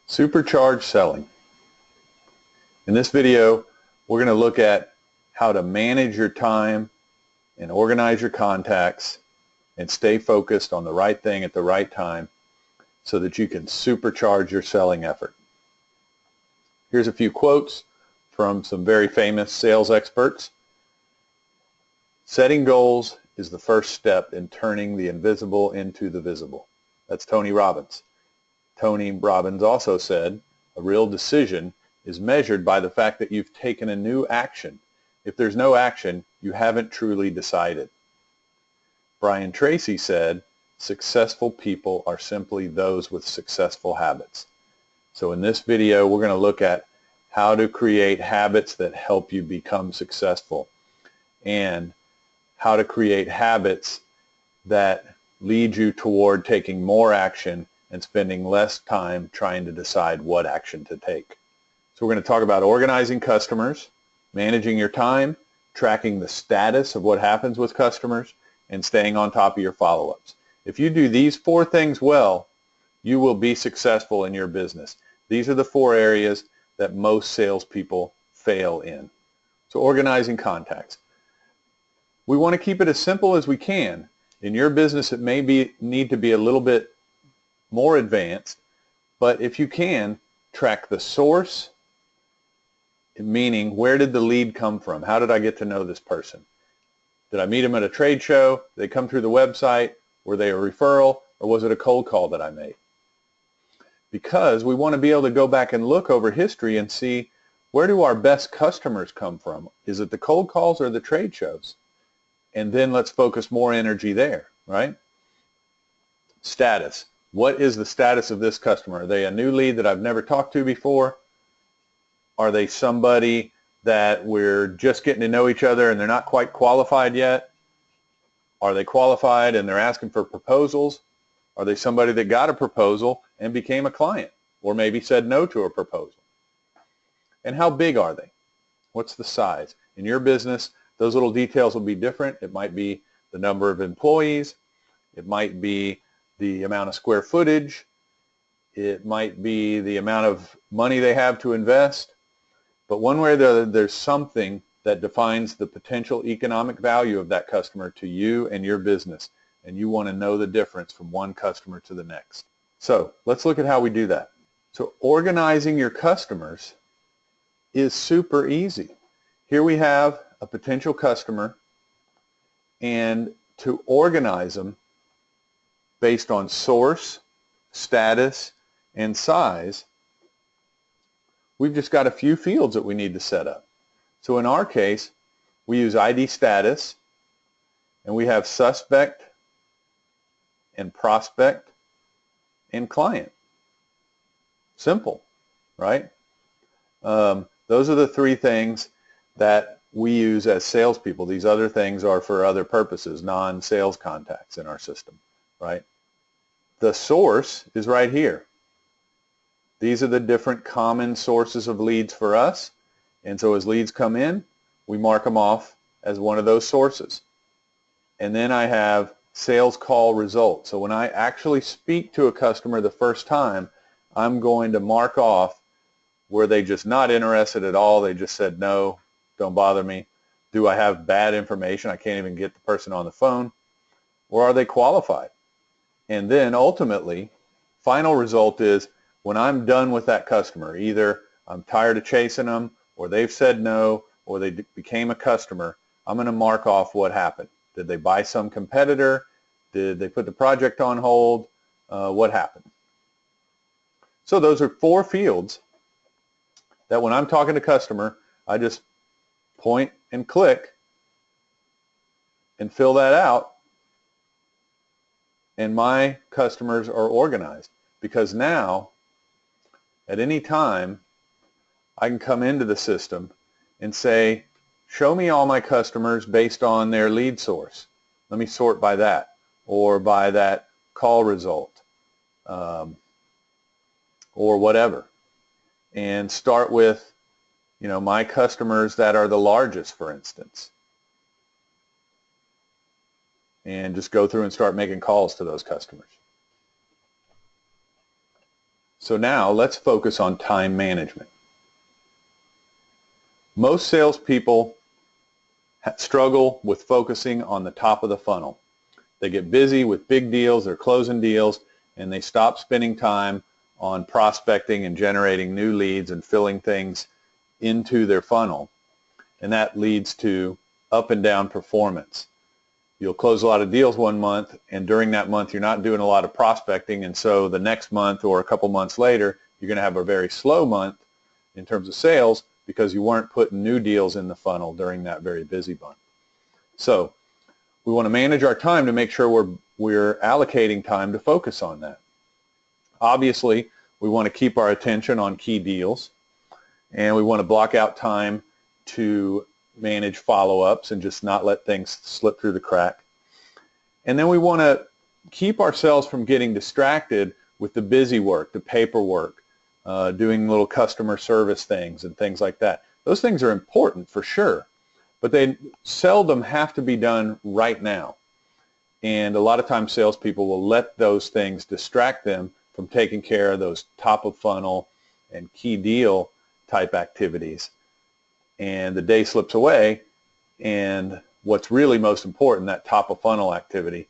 Supercharged selling. In this video, we're going to look at how to manage your time and organize your contacts and stay focused on the right thing at the right time so that you can supercharge your selling effort. Here's a few quotes from some very famous sales experts. Setting goals is the first step in turning the invisible into the visible. That's Tony Robbins. Tony Robbins also said, a real decision is measured by the fact that you've taken a new action. If there's no action, you haven't truly decided. Brian Tracy said, successful people are simply those with successful habits. So in this video, we're going to look at how to create habits that help you become successful and how to create habits that lead you toward taking more action and spending less time trying to decide what action to take. So we're going to talk about organizing customers, managing your time, tracking the status of what happens with customers, and staying on top of your follow-ups. If you do these four things well, you will be successful in your business. These are the four areas that most salespeople fail in. So organizing contacts. We want to keep it as simple as we can. In your business, it may need to be a little bit more advanced, but if you can, track the source, meaning where did the lead come from? How did I get to know this person? Did I meet them at a trade show? Did they come through the website? Were they a referral? Or was it a cold call that I made? Because we want to be able to go back and look over history and see, where do our best customers come from? Is it the cold calls or the trade shows? And then let's focus more energy there, right? Status. What is the status of this customer? Are they a new lead that I've never talked to before? Are they somebody that we're just getting to know each other and they're not quite qualified yet? Are they qualified and they're asking for proposals? Are they somebody that got a proposal and became a client or maybe said no to a proposal? And how big are they? What's the size? In your business, those little details will be different. It might be the number of employees. It might be the amount of square footage. It might be the amount of money they have to invest. But one way or the other, there's something that defines the potential economic value of that customer to you and your business. And you want to know the difference from one customer to the next. So let's look at how we do that. So organizing your customers is super easy. Here we have a potential customer, and to organize them based on source, status, and size, we've just got a few fields that we need to set up. So in our case, we use ID status, and we have suspect and prospect and client. Simple, right? Those are the three things that we use as salespeople. These other things are for other purposes, non-sales contacts in our system, right? The source is right here. These are the different common sources of leads for us. And so as leads come in, we mark them off as one of those sources. And then I have sales call results. So when I actually speak to a customer the first time, I'm going to mark off, were they just not interested at all? They just said, no, don't bother me. Do I have bad information? I can't even get the person on the phone. Or are they qualified? And then ultimately, final result is when I'm done with that customer, either I'm tired of chasing them, or they've said no, or they became a customer, I'm going to mark off what happened. Did they buy some competitor? Did they put the project on hold? What happened? So those are four fields that when I'm talking to customer, I just point and click and fill that out, and my customers are organized. Because now, at any time, I can come into the system and say, show me all my customers based on their lead source. Let me sort by that, or by that call result, or whatever. And start with, my customers that are the largest, for instance. And just go through and start making calls to those customers. So now let's focus on time management. Most salespeople struggle with focusing on the top of the funnel. They get busy with big deals, they're closing deals, and they stop spending time on prospecting and generating new leads and filling things into their funnel. And that leads to up and down performance. You'll close a lot of deals one month, and during that month you're not doing a lot of prospecting, and so the next month or a couple months later you're going to have a very slow month in terms of sales because you weren't putting new deals in the funnel during that very busy month. So we want to manage our time to make sure we're allocating time to focus on that. Obviously, we want to keep our attention on key deals, and we want to block out time to manage follow-ups and just not let things slip through the crack. And then we want to keep ourselves from getting distracted with the busy work, the paperwork, doing little customer service things and things like that. Those things are important for sure, but they seldom have to be done right now. And a lot of times salespeople will let those things distract them from taking care of those top of funnel and key deal type activities. And the day slips away, and what's really most important, that top of funnel activity,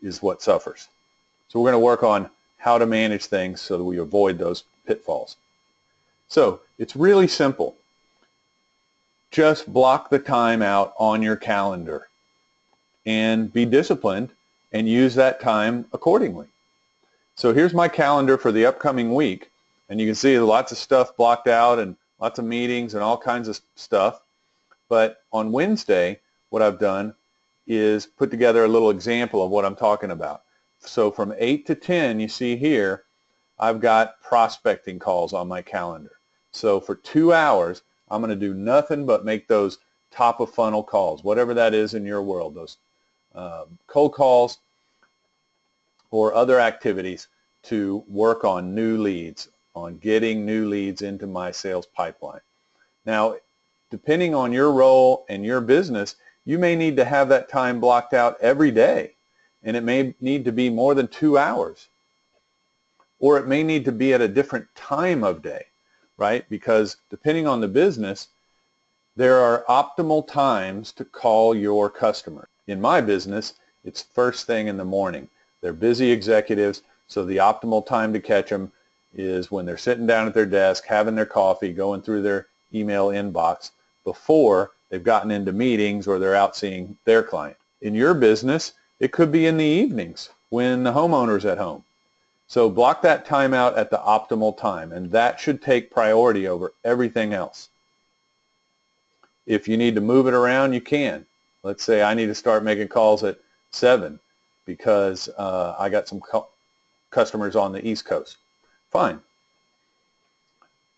is what suffers. So we're going to work on how to manage things so that we avoid those pitfalls. So it's really simple. Just block the time out on your calendar and be disciplined and use that time accordingly. So here's my calendar for the upcoming week, and you can see lots of stuff blocked out and lots of meetings and all kinds of stuff. But on Wednesday, what I've done is put together a little example of what I'm talking about. So from 8 to 10, you see here, I've got prospecting calls on my calendar. So for 2 hours, I'm going to do nothing but make those top of funnel calls, whatever that is in your world, those cold calls or other activities to work on new leads, on getting new leads into my sales pipeline. Now, depending on your role and your business, you may need to have that time blocked out every day, and it may need to be more than 2 hours. Or it may need to be at a different time of day, right? Because depending on the business, there are optimal times to call your customer. In my business, it's first thing in the morning. They're busy executives, so the optimal time to catch them is when they're sitting down at their desk, having their coffee, going through their email inbox before they've gotten into meetings or they're out seeing their client. In your business, it could be in the evenings when the homeowner's at home. So block that time out at the optimal time, and that should take priority over everything else. If you need to move it around, you can. Let's say I need to start making calls at 7 because I got some customers on the East Coast. Fine.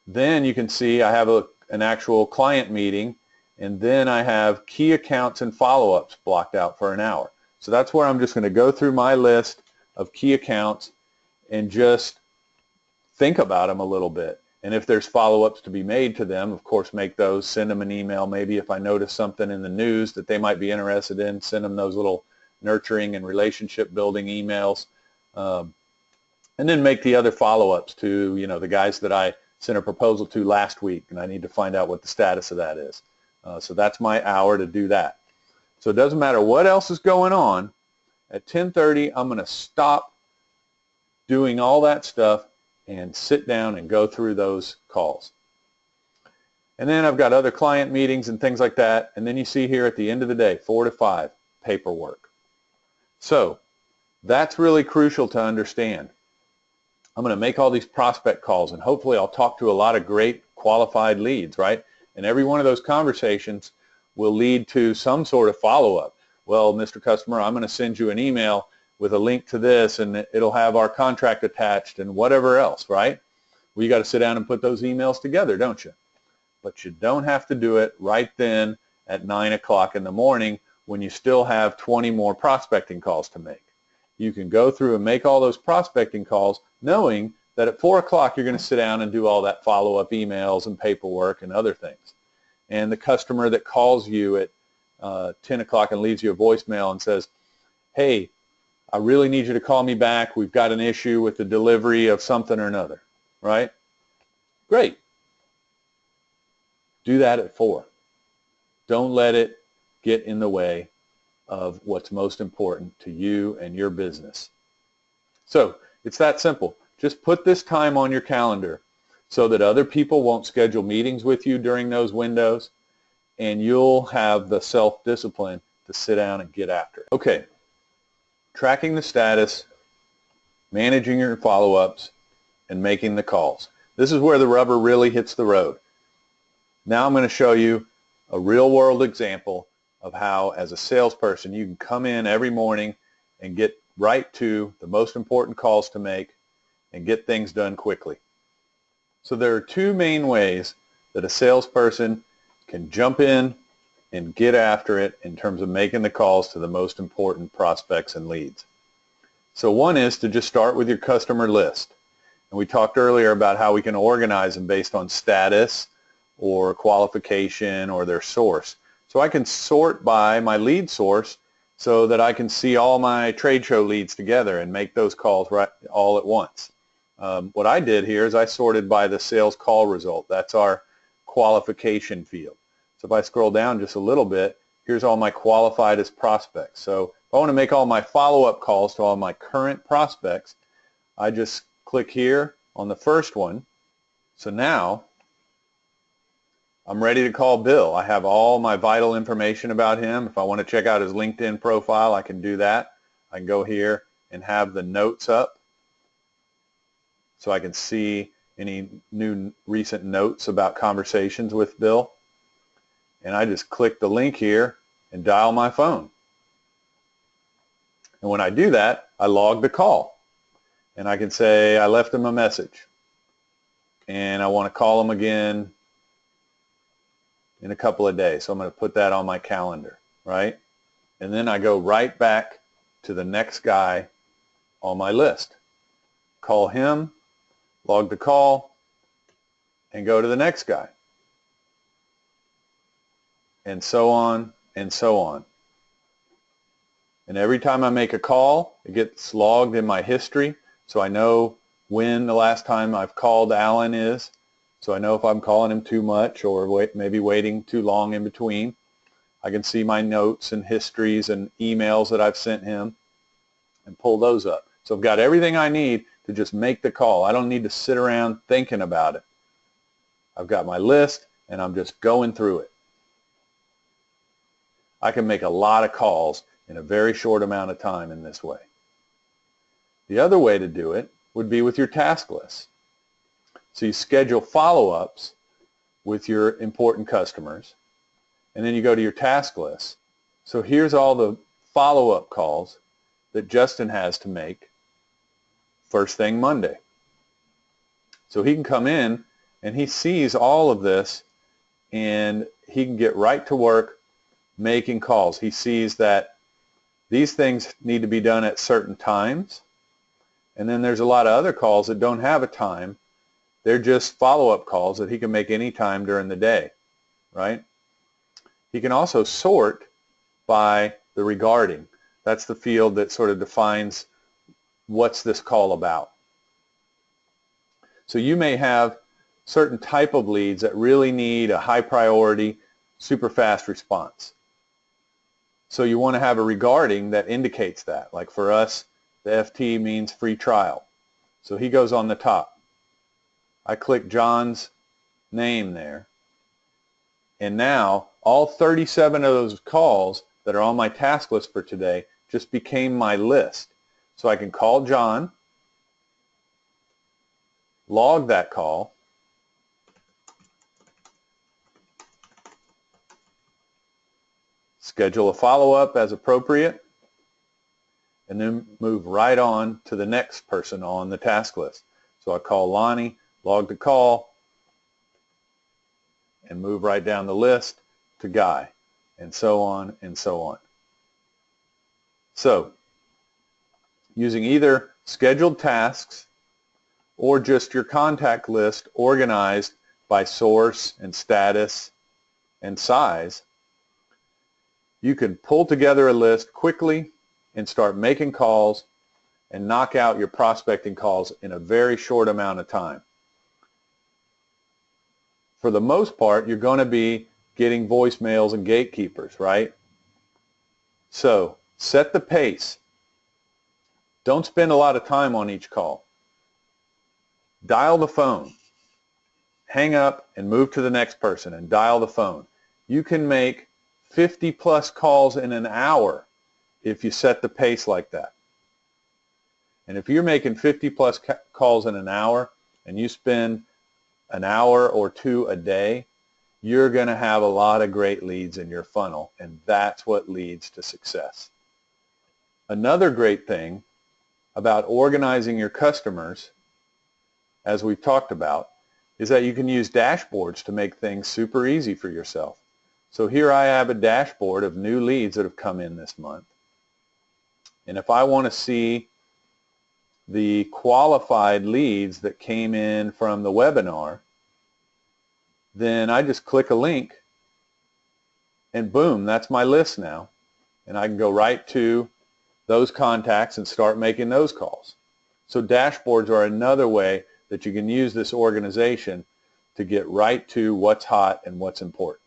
Then you can see I have an actual client meeting, and then I have key accounts and follow-ups blocked out for an hour. So that's where I'm just going to go through my list of key accounts and just think about them a little bit. And if there's follow-ups to be made to them, of course, make those, send them an email. Maybe if I notice something in the news that they might be interested in, send them those little nurturing and relationship building emails. And then make the other follow-ups to, the guys that I sent a proposal to last week, and I need to find out what the status of that is. So that's my hour to do that. So it doesn't matter what else is going on. At 10:30, I'm going to stop doing all that stuff and sit down and go through those calls. And then I've got other client meetings and things like that. And then you see here at the end of the day, 4 to 5, paperwork. So that's really crucial to understand. I'm going to make all these prospect calls, and hopefully I'll talk to a lot of great qualified leads, right? And every one of those conversations will lead to some sort of follow-up. Well, Mr. Customer, I'm going to send you an email with a link to this, and it'll have our contract attached and whatever else, right? Well, you got to sit down and put those emails together, don't you? But you don't have to do it right then at 9 o'clock in the morning when you still have 20 more prospecting calls to make. You can go through and make all those prospecting calls knowing that at 4 o'clock you're going to sit down and do all that follow-up emails and paperwork and other things. And the customer that calls you at 10 o'clock and leaves you a voicemail and says, hey, I really need you to call me back. We've got an issue with the delivery of something or another, right? Great. Do that at 4. Don't let it get in the way of what's most important to you and your business. So it's that simple. Just put this time on your calendar so that other people won't schedule meetings with you during those windows, and you'll have the self-discipline to sit down and get after it. Okay, tracking the status, managing your follow-ups, and making the calls. This is where the rubber really hits the road. Now I'm going to show you a real-world example of how, as a salesperson, you can come in every morning and get right to the most important calls to make and get things done quickly. So there are 2 main ways that a salesperson can jump in and get after it in terms of making the calls to the most important prospects and leads. So one is to just start with your customer list. And we talked earlier about how we can organize them based on status or qualification or their source. So I can sort by my lead source so that I can see all my trade show leads together and make those calls right all at once. What I did here is I sorted by the sales call result. That's our qualification field. So if I scroll down just a little bit, here's all my qualified as prospects. So if I want to make all my follow-up calls to all my current prospects, I just click here on the first one. So now I'm ready to call Bill. I have all my vital information about him. If I want to check out his LinkedIn profile, I can do that. I can go here and have the notes up so I can see any new recent notes about conversations with Bill. And I just click the link here and dial my phone. And when I do that, I log the call. And I can say I left him a message and I want to call him again in a couple of days. So I'm going to put that on my calendar, right? And then I go right back to the next guy on my list. Call him, log the call, and go to the next guy. And so on and so on. And every time I make a call, it gets logged in my history, so I know when the last time I've called Alan is. So I know if I'm calling him too much or maybe waiting too long in between. I can see my notes and histories and emails that I've sent him and pull those up. So I've got everything I need to just make the call. I don't need to sit around thinking about it. I've got my list and I'm just going through it. I can make a lot of calls in a very short amount of time in this way. The other way to do it would be with your task list. So you schedule follow-ups with your important customers, and then you go to your task list. So here's all the follow-up calls that Justin has to make first thing Monday. So he can come in and he sees all of this and he can get right to work making calls. He sees that these things need to be done at certain times, and then there's a lot of other calls that don't have a time. They're just follow-up calls that he can make any time during the day, right? He can also sort by the regarding. That's the field that sort of defines what's this call about. So you may have certain type of leads that really need a high priority, super fast response. So you want to have a regarding that indicates that. Like for us, the FT means free trial. So he goes on the top. I click John's name there. And now all 37 of those calls that are on my task list for today just became my list. So I can call John, log that call, schedule a follow-up as appropriate, and then move right on to the next person on the task list. So I call Lonnie, log the call, and move right down the list to Guy, and so on and so on. So using either scheduled tasks or just your contact list organized by source and status and size, you can pull together a list quickly and start making calls and knock out your prospecting calls in a very short amount of time. for the most part, you're going to be getting voicemails and gatekeepers, right? So set the pace. Don't spend a lot of time on each call. Dial the phone. Hang up and move to the next person and dial the phone. You can make 50 plus calls in an hour if you set the pace like that. And if you're making 50 plus calls in an hour and you spend an hour or two a day, you're going to have a lot of great leads in your funnel, and that's what leads to success. Another great thing about organizing your customers, as we've talked about, is that you can use dashboards to make things super easy for yourself. So here I have a dashboard of new leads that have come in this month. And if I want to see the qualified leads that came in from the webinar, then I just click a link and boom, that's my list now. And I can go right to those contacts and start making those calls. So dashboards are another way that you can use this organization to get right to what's hot and what's important.